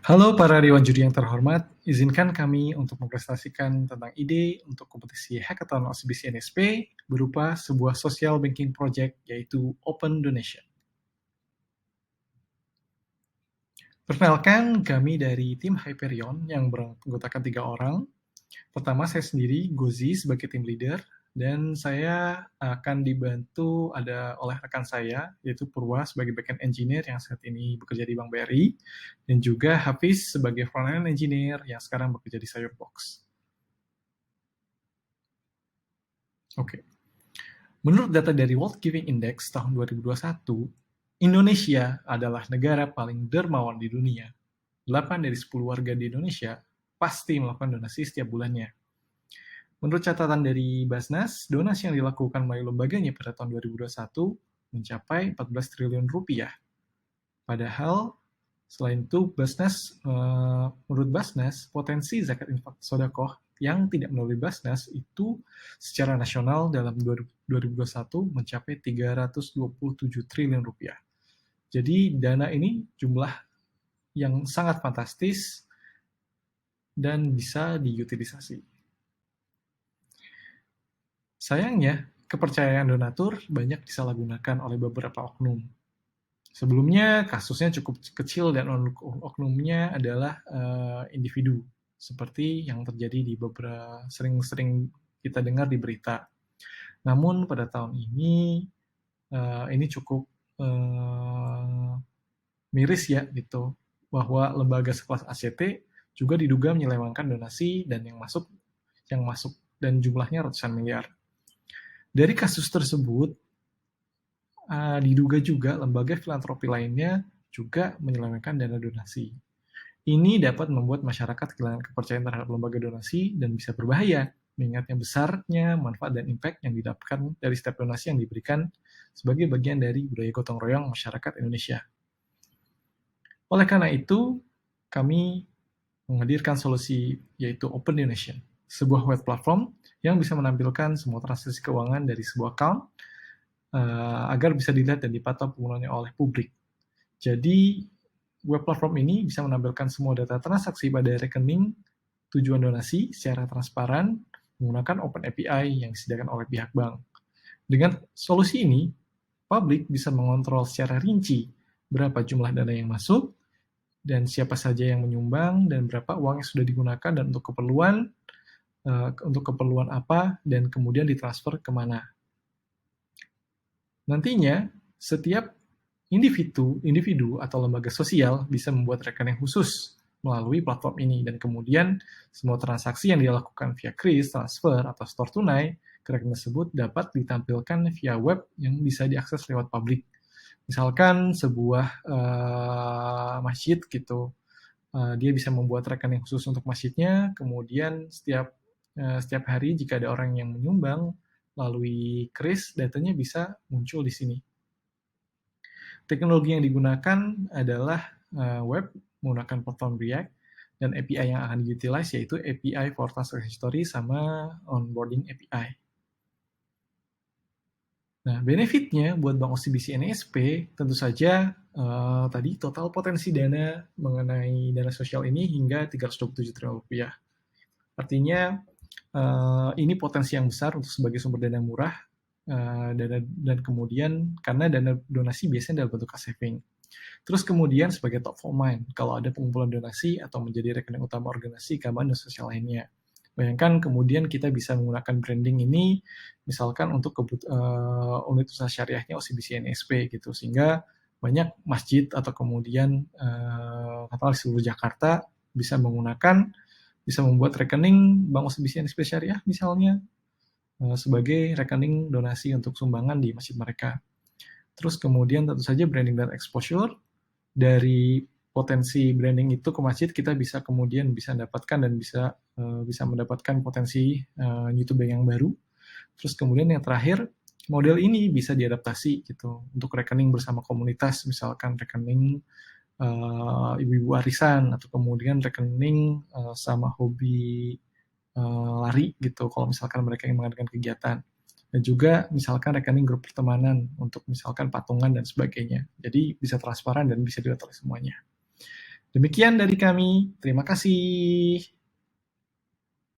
Halo para dewan juri yang terhormat, izinkan kami untuk mempresentasikan tentang ide untuk kompetisi Hackathon OCBC NSP berupa sebuah social banking project yaitu Open Donation. Perkenalkan, kami dari tim Hyperion yang beranggotakan 3 orang. Pertama, saya sendiri, Gozi, sebagai tim leader, dan saya akan dibantu oleh rekan saya, yaitu Purwa sebagai backend engineer yang saat ini bekerja di Bank BRI, dan juga Hafiz sebagai frontend engineer yang sekarang bekerja di Sayurbox. Oke. Menurut data dari World Giving Index tahun 2021, Indonesia adalah negara paling dermawan di dunia. 8 dari 10 warga di Indonesia pasti melakukan donasi setiap bulannya. Menurut catatan dari Basnas, donasi yang dilakukan melalui lembaganya pada tahun 2021 mencapai 14 triliun rupiah. Padahal, selain itu, menurut Basnas, potensi zakat infak sodakoh yang tidak melalui Basnas itu secara nasional dalam 2021 mencapai 327 triliun rupiah. Jadi dana ini jumlah yang sangat fantastis dan bisa diutilisasi. Sayangnya, kepercayaan donatur banyak disalahgunakan oleh beberapa oknum. Sebelumnya kasusnya cukup kecil dan oknumnya adalah individu, seperti yang terjadi di beberapa sering kita dengar di berita. Namun pada tahun ini cukup miris ya gitu, bahwa lembaga sekelas ACT juga diduga menyelewengkan donasi dan yang masuk dan jumlahnya ratusan miliar. Dari kasus tersebut, diduga juga lembaga filantropi lainnya juga menyelewengkan dana donasi. Ini dapat membuat masyarakat kehilangan kepercayaan terhadap lembaga donasi dan bisa berbahaya, mengingatnya besarnya manfaat dan impact yang didapatkan dari setiap donasi yang diberikan sebagai bagian dari budaya gotong royong masyarakat Indonesia. Oleh karena itu, kami menghadirkan solusi yaitu Open Donation, sebuah web platform yang bisa menampilkan semua transaksi keuangan dari sebuah account agar bisa dilihat dan dipantau penggunaannya oleh publik. Jadi, web platform ini bisa menampilkan semua data transaksi pada rekening tujuan donasi secara transparan menggunakan Open API yang disediakan oleh pihak bank. Dengan solusi ini, publik bisa mengontrol secara rinci berapa jumlah dana yang masuk, dan siapa saja yang menyumbang, dan berapa uang yang sudah digunakan, dan untuk keperluan apa, dan kemudian ditransfer kemana. Nantinya, setiap individu atau lembaga sosial bisa membuat rekening khusus melalui platform ini, dan kemudian semua transaksi yang dilakukan via kris, transfer, atau store tunai ke rekening tersebut dapat ditampilkan via web yang bisa diakses lewat publik. Misalkan sebuah masjid gitu, dia bisa membuat rekening khusus untuk masjidnya, kemudian setiap hari jika ada orang yang menyumbang melalui kris, datanya bisa muncul di sini. Teknologi yang digunakan adalah web menggunakan platform React, dan API yang akan di-utilize yaitu API for Transaction History sama Onboarding API. Nah, benefitnya buat Bank OCBC NSP tentu saja tadi total potensi dana mengenai dana sosial ini hingga 327 triliun rupiah. Artinya ini potensi yang besar untuk sebagai sumber dana murah, dan kemudian karena dana donasi biasanya dalam bentuk cash saving. Terus kemudian sebagai top of mind kalau ada pengumpulan donasi atau menjadi rekening utama organisasi keagamaan dan sosial lainnya. Bayangkan kemudian kita bisa menggunakan branding ini misalkan untuk unit usaha syariahnya OCBC NSP gitu, sehingga banyak masjid atau kemudian di seluruh Jakarta bisa membuat rekening Bank OCBC NSP Syariah misalnya sebagai rekening donasi untuk sumbangan di masjid mereka. Terus kemudian tentu saja branding dan exposure. Dari potensi branding itu ke masjid, kita bisa kemudian mendapatkan dan bisa mendapatkan potensi YouTube yang baru. Terus kemudian yang terakhir, model ini bisa diadaptasi gitu untuk rekening bersama komunitas, misalkan rekening ibu-ibu arisan, atau kemudian rekening sama hobi lari gitu, kalau misalkan mereka yang mengadakan kegiatan. Dan juga misalkan rekening grup pertemanan untuk misalkan patungan dan sebagainya. Jadi bisa transparan dan bisa dilihat oleh semuanya. Demikian dari kami, terima kasih.